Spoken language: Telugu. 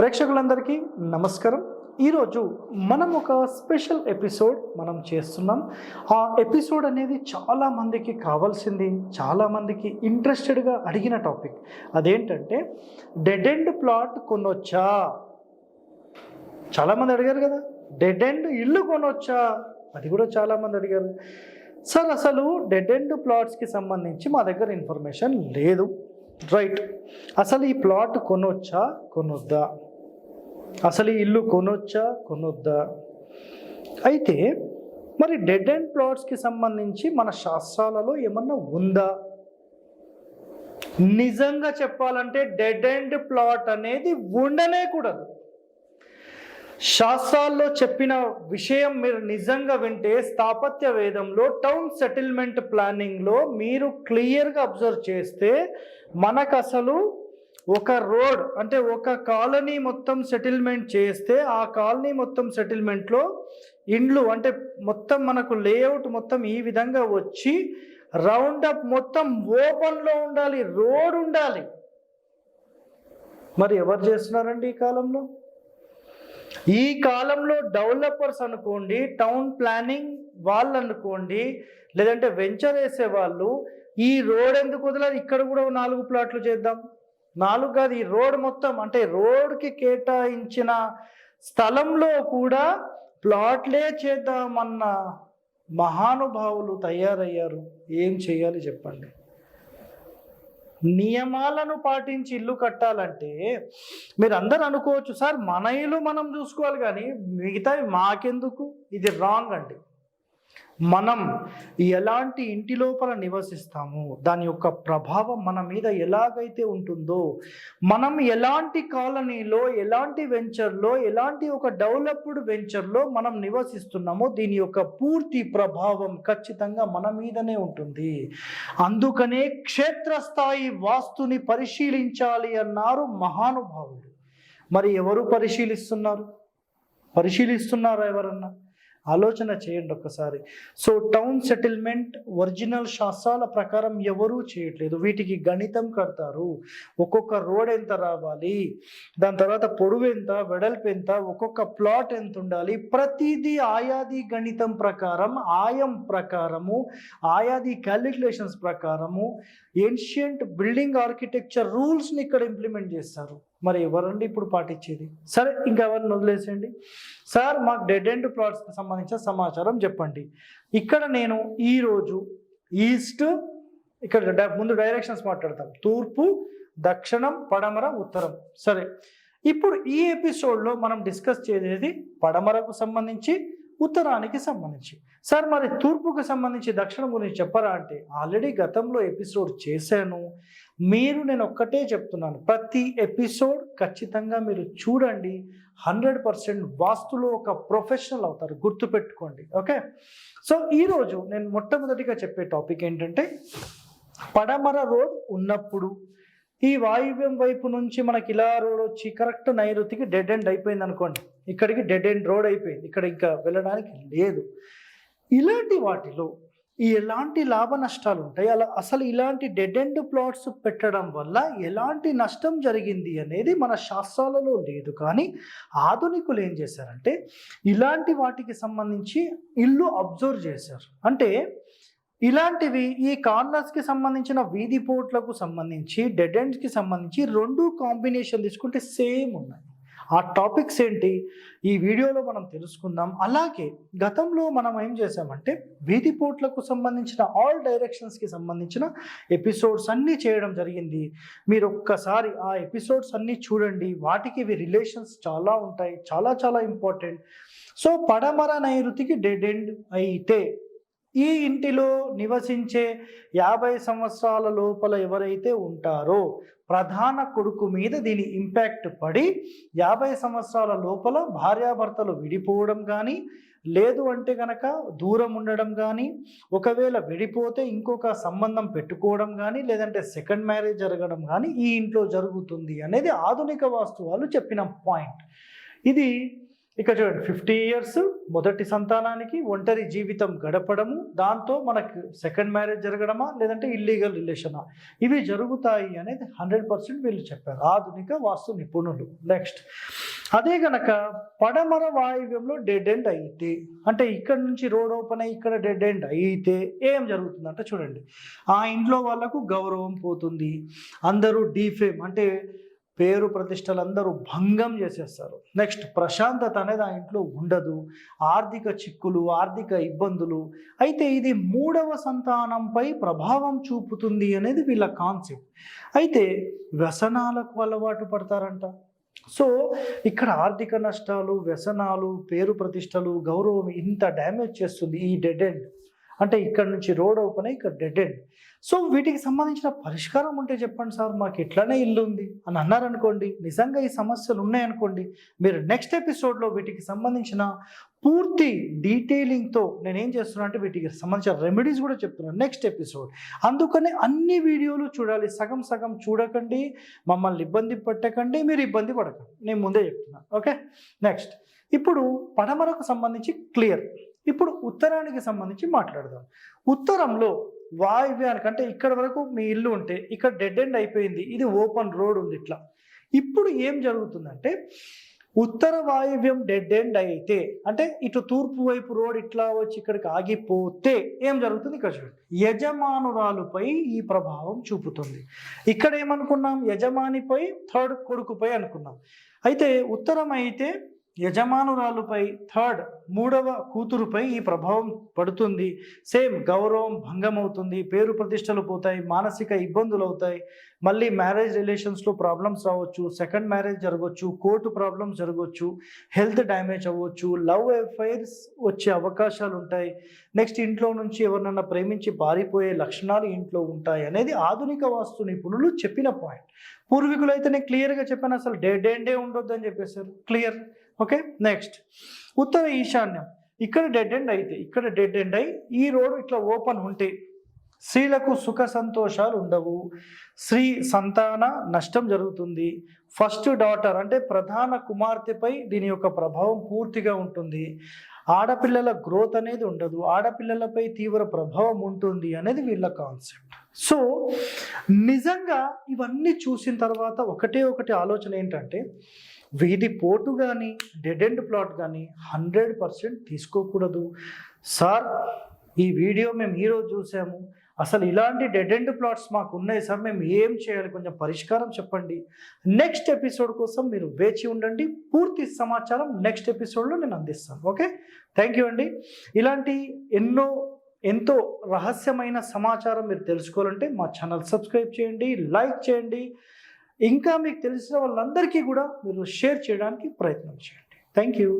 ప్రేక్షకులందరికీ నమస్కారం. ఈరోజు మనం ఒక స్పెషల్ ఎపిసోడ్ చేస్తున్నాం. ఆ ఎపిసోడ్ అనేది చాలామందికి కావాల్సింది, చాలామందికి ఇంట్రెస్టెడ్గా అడిగిన టాపిక్. అదేంటంటే డెడ్ ఎండ్ ప్లాట్ కొనొచ్చా? చాలామంది అడిగారు కదా, డెడ్ ఎండ్ ఇల్లు కొనొచ్చా? అది కూడా చాలామంది అడిగారు. సార్, అసలు డెడ్ ఎండ్ ప్లాట్స్కి సంబంధించి మా దగ్గర ఇన్ఫర్మేషన్ లేదు. రైట్. అసలు ఈ ప్లాట్ కొనొచ్చా, కొనొద్దా? అసలు ఈ ఇల్లు కొనొచ్చా, కొనొద్దా? అయితే మరి డెడ్ ఎండ్ ప్లాట్స్కి సంబంధించి మన శాస్త్రాలలో ఏమన్నా ఉందా? నిజంగా చెప్పాలంటే డెడ్ ఎండ్ ప్లాట్ అనేది ఉండనే కూడదు. శాస్త్రాల్లో చెప్పిన విషయం మీరు నిజంగా వింటే, స్థాపత్య వేదంలో టౌన్ సెటిల్మెంట్ ప్లానింగ్లో మీరు క్లియర్గా అబ్జర్వ్ చేస్తే, మనకు అసలు ఒక రోడ్ అంటే ఒక కాలనీ మొత్తం సెటిల్మెంట్ చేస్తే, ఆ కాలనీ మొత్తం సెటిల్మెంట్లో ఇండ్లు అంటే మొత్తం మనకు లేఅవుట్ మొత్తం ఈ విధంగా వచ్చి రౌండప్ మొత్తం ఓపెన్లో ఉండాలి, రోడ్ ఉండాలి. మరి ఎవరు చేస్తున్నారండి ఈ కాలంలో? ఈ కాలంలో డెవలపర్స్ అనుకోండి, టౌన్ ప్లానింగ్ వాళ్ళు అనుకోండి, లేదంటే వెంచర్ వేసే వాళ్ళు, ఈ రోడ్ ఎందుకు వదలాలి, ఇక్కడ కూడా 4 ప్లాట్లు చేద్దాం. 4 కాదు, ఈ రోడ్ మొత్తం అంటే రోడ్కి కేటాయించిన స్థలంలో కూడా ప్లాట్లే చేద్దామన్న మహానుభావులు తయారయ్యారు. ఏం చేయాలి చెప్పండి? నియమాలను పాటించి ఇల్లు కట్టాలంటే మీరు అందరూ అనుకోవచ్చు, సార్ మన ఇల్లు మనం చూసుకోవాలి కానీ మిగతావి మాకెందుకు? ఇది రాంగ్ అండి. మనం ఎలాంటి ఇంటి లోపల నివసిస్తాము, దాని యొక్క ప్రభావం మన మీద ఎలాగైతే ఉంటుందో, మనం ఎలాంటి కాలనీలో, ఎలాంటి వెంచర్లో, ఎలాంటి ఒక డెవలప్డ్ వెంచర్లో మనం నివసిస్తున్నామో, దీని యొక్క పూర్తి ప్రభావం ఖచ్చితంగా మన మీదనే ఉంటుంది. అందుకనే క్షేత్రస్థాయి వాస్తుని పరిశీలించాలి అన్నారు మహానుభావులు. మరి ఎవరు పరిశీలిస్తున్నారా ఎవరన్నా? ఆలోచన చేయండి ఒక్కసారి. సో టౌన్ సెటిల్మెంట్ ఒరిజినల్ శాస్త్రాల ప్రకారం ఎవరూ చేయట్లేదు. వీటికి గణితం కడతారు. ఒక్కొక్క రోడ్ ఎంత రావాలి, దాని తర్వాత పొడవు ఎంత, వెడల్పు ఎంత, ఒక్కొక్క ప్లాట్ ఎంత ఉండాలి, ప్రతిదీ ఆయాది గణితం ప్రకారం, ఆయం ప్రకారము, ఆయాది క్యాలిక్యులేషన్స్ ప్రకారము ఏన్షియంట్ బిల్డింగ్ ఆర్కిటెక్చర్ రూల్స్ని ఇక్కడ ఇంప్లిమెంట్ చేస్తారు. మరి ఎవరండి ఇప్పుడు పాటించేది? సరే, ఇంకా ఎవరిని వదిలేసేయండి. సార్, మాకు డెడ్ ఎండ్ ప్లాట్స్కి సంబంధించిన సమాచారం చెప్పండి. ఇక్కడ నేను ఈరోజు ఈస్ట్, ఇక్కడ ముందు డైరెక్షన్స్ మాట్లాడతాం, తూర్పు, దక్షిణం, పడమర, ఉత్తరం. సరే, ఇప్పుడు ఈ ఎపిసోడ్లో మనం డిస్కస్ చేసేది పడమరకు సంబంధించి, ఉత్తరానికి సంబంధించి. సార్, మరి తూర్పుకు సంబంధించి, దక్షిణం గురించి చెప్పరా అంటే, ఆల్రెడీ గతంలో ఎపిసోడ్ చేశాను. నేను ఒక్కటే చెప్తున్నాను, ప్రతి ఎపిసోడ్ ఖచ్చితంగా మీరు చూడండి. 100% వాస్తులో ఒక ప్రొఫెషనల్ అవుతారు, గుర్తుపెట్టుకోండి. ఓకే. సో ఈరోజు నేను మొట్టమొదటిగా చెప్పే టాపిక్ ఏంటంటే, పడమర రోడ్ ఉన్నప్పుడు ఈ వాయువ్యం వైపు నుంచి మనకి ఇలా రోడ్ వచ్చి కరెక్ట్ నైరుతికి డెడ్ ఎండ్ అయిపోయింది అనుకోండి. ఇక్కడికి డెడ్ ఎండ్ రోడ్ అయిపోయింది, ఇక్కడ ఇంకా వెళ్ళడానికి లేదు. ఇలాంటి వాటిలో ఎలాంటి లాభ నష్టాలు ఉంటాయి, అసలు ఇలాంటి డెడ్ ఎండ్ ప్లాట్స్ పెట్టడం వల్ల ఎలాంటి నష్టం జరిగింది అనేది మన శాస్త్రాలలో లేదు. కానీ ఆధునికులు ఏం చేశారంటే, ఇలాంటి వాటికి సంబంధించి ఇల్లు అబ్జర్వ్ చేశారు. అంటే ఇలాంటివి ఈ కార్నర్స్కి సంబంధించిన వీధి పోట్లకు సంబంధించి, డెడ్ ఎండ్స్కి సంబంధించి 2 కాంబినేషన్ తీసుకుంటే సేమ్ ఉన్నాయి. ఆ టాపిక్స్ ఏంటి ఈ వీడియోలో మనం తెలుసుకుందాం. అలాగే గతంలో మనం ఏం చేసామంటే, వీధి పోట్లకు సంబంధించిన ఆల్ డైరెక్షన్స్కి సంబంధించిన ఎపిసోడ్స్ అన్నీ చేయడం జరిగింది. మీరు ఒక్కసారి ఆ ఎపిసోడ్స్ అన్నీ చూడండి. వాటికి ఇవి రిలేషన్స్ చాలా ఉంటాయి, చాలా చాలా ఇంపార్టెంట్. సో పడమర నైరుతికి డెడ్ ఎండ్ అయితే, ఈ ఇంటిలో నివసించే 50 సంవత్సరాల లోపల ఎవరైతే ఉంటారో ప్రధాన కొడుకు మీద దీని ఇంపాక్ట్ పడి 50 సంవత్సరాల లోపల భార్యాభర్తలు విడిపోవడం కానీ, లేదు అంటే కనుక దూరం ఉండడం కానీ, ఒకవేళ విడిపోతే ఇంకొక సంబంధం పెట్టుకోవడం కానీ, లేదంటే సెకండ్ మ్యారేజ్ జరగడం కానీ ఈ ఇంట్లో జరుగుతుంది అనేది ఆధునిక వాస్తు వాళ్ళు చెప్పిన పాయింట్. ఇది ఇక చూడండి 50 years మొదటి సంతానానికి ఒంటరి జీవితం గడపడము, దాంతో మనకు సెకండ్ మ్యారేజ్ జరగడమా లేదంటే ఇల్లీగల్ రిలేషనా, ఇవి జరుగుతాయి అనేది 100% వీళ్ళు చెప్పారు, ఆధునిక వాస్తు నిపుణులు. నెక్స్ట్, అదే గనక పడమర వాయువ్యంలో డెడ్ ఎండ్ అయితే, అంటే ఇక్కడ నుంచి రోడ్ ఓపెన్ అయ్యి ఇక్కడ డెడ్ ఎండ్ అయితే ఏం జరుగుతుందంటే చూడండి, ఆ ఇంట్లో వాళ్ళకు గౌరవం పోతుంది, అందరూ డీఫేమ్ అంటే పేరు ప్రతిష్టలు అందరూ భంగం చేసేస్తారు. నెక్స్ట్, ప్రశాంతత అనేది ఆ ఇంట్లో ఉండదు, ఆర్థిక చిక్కులు, ఆర్థిక ఇబ్బందులు. అయితే ఇది 3వ సంతానంపై ప్రభావం చూపుతుంది అనేది వీళ్ళ కాన్సెప్ట్. అయితే వ్యసనాలకు అలవాటు పడతారంట. సో ఇక్కడ ఆర్థిక నష్టాలు, వ్యసనాలు, పేరు ప్రతిష్టలు, గౌరవం ఇంత డ్యామేజ్ చేస్తుంది ఈ డెడ్ ఎండ్. అంటే ఇక్కడ నుంచి రోడ్ ఓపెన్ అయ్యి ఇక్కడ డెడ్ ఎండ్. సో వీటికి సంబంధించిన పరిష్కారం ఉంటే చెప్పండి సార్, మాకు ఇట్లానే ఇల్లు ఉంది అని అన్నారనుకోండి, నిజంగా ఈ సమస్యలు ఉన్నాయనుకోండి, మీరు నెక్స్ట్ ఎపిసోడ్లో వీటికి సంబంధించిన పూర్తి డీటెయిలింగ్తో నేనేం చేస్తున్నా అంటే వీటికి సంబంధించిన రెమెడీస్ కూడా చెప్తున్నాను నెక్స్ట్ ఎపిసోడ్. అందుకని అన్ని వీడియోలు చూడాలి, సగం సగం చూడకండి, మమ్మల్ని ఇబ్బంది పెట్టకండి, మీరు ఇబ్బంది పడకండి, నేను ముందే చెప్తున్నాను. ఓకే, నెక్స్ట్, ఇప్పుడు పడమరకు సంబంధించి క్లియర్. ఇప్పుడు ఉత్తరానికి సంబంధించి మాట్లాడదాం. ఉత్తరంలో వాయువ్యానికి, అంటే ఇక్కడ వరకు మీ ఇల్లు ఉంటే ఇక్కడ డెడ్ ఎండ్ అయిపోయింది, ఇది ఓపెన్ రోడ్ ఉంది ఇట్లా. ఇప్పుడు ఏం జరుగుతుందంటే ఉత్తర వాయువ్యం డెడ్ ఎండ్ అయితే, అంటే ఇటు తూర్పు వైపు రోడ్ ఇట్లా వచ్చి ఇక్కడికి ఆగిపోతే ఏం జరుగుతుంది ఇక్కడ చూడండి, యజమానురాలుపై ఈ ప్రభావం చూపుతుంది. ఇక్కడ ఏమనుకున్నాం, యజమానిపై, థర్డ్ కొడుకుపై అనుకున్నాం. అయితే ఉత్తరం అయితే యజమానురాలుపై, థర్డ్ 3వ కూతురుపై ఈ ప్రభావం పడుతుంది. సేమ్ గౌరవం భంగం అవుతుంది, పేరు ప్రతిష్టలు పోతాయి, మానసిక ఇబ్బందులు అవుతాయి, మళ్ళీ మ్యారేజ్ రిలేషన్స్లో ప్రాబ్లమ్స్ రావచ్చు, సెకండ్ మ్యారేజ్ జరగవచ్చు, కోర్టు ప్రాబ్లమ్స్ జరగవచ్చు, హెల్త్ డ్యామేజ్ అవ్వచ్చు, లవ్ అఫైర్స్ వచ్చే అవకాశాలు ఉంటాయి. నెక్స్ట్, ఇంట్లో నుంచి ఎవరినన్నా ప్రేమించి పారిపోయే లక్షణాలు ఇంట్లో ఉంటాయి అనేది ఆధునిక వాస్తు నిపుణులు చెప్పిన పాయింట్. పూర్వీకులు అయితే నేను క్లియర్గా చెప్పాను, అసలు డెడ్ ఎండే ఉండొద్దు అని చెప్పేశారు. క్లియర్. ఓకే, నెక్స్ట్, ఉత్తర ఈశాన్యం, ఇక్కడ డెడ్ ఎండ్ అయితే ఇక్కడ డెడ్ ఎండ్ అయి ఈ రోడ్ ఇట్లా ఓపెన్ ఉంటే స్త్రీలకు సుఖ సంతోషాలు ఉండవు, స్త్రీ సంతాన నష్టం జరుగుతుంది. ఫస్ట్ డాటర్ అంటే ప్రధాన కుమార్తెపై దీని యొక్క ప్రభావం పూర్తిగా ఉంటుంది. ఆడపిల్లల గ్రోత్ అనేది ఉండదు, ఆడపిల్లలపై తీవ్ర ప్రభావం ఉంటుంది అనేది వీళ్ళ కాన్సెప్ట్. సో నిజంగా ఇవన్నీ చూసిన తర్వాత ఒకటి ఆలోచన ఏంటంటే, వీధి పోటు కానీ డెడ్ ఎండ్ ప్లాట్ కానీ 100% తీసుకోకూడదు. సార్, ఈ వీడియో మేము ఈరోజు చూసాము, అసలు ఇలాంటి డెడ్ ఎండ్ ప్లాట్స్ మాకు ఉన్నాయి సార్, మేము ఏం చేయాలి, కొంచెం పరిష్కారం చెప్పండి. నెక్స్ట్ ఎపిసోడ్ కోసం మీరు వేచి ఉండండి, పూర్తి సమాచారం నెక్స్ట్ ఎపిసోడ్లో నేను అందిస్తాను. ఓకే, థ్యాంక్ యూ అండి. ఇలాంటి ఎంతో రహస్యమైన సమాచారం మీరు తెలుసుకోవాలంటే మా ఛానల్ సబ్స్క్రైబ్ చేయండి, లైక్ చేయండి, ఇంకా మీకు తెలిసిన వాళ్ళందరికీ కూడా మీరు షేర్ చేయడానికి ప్రయత్నం చేయండి. Thank you.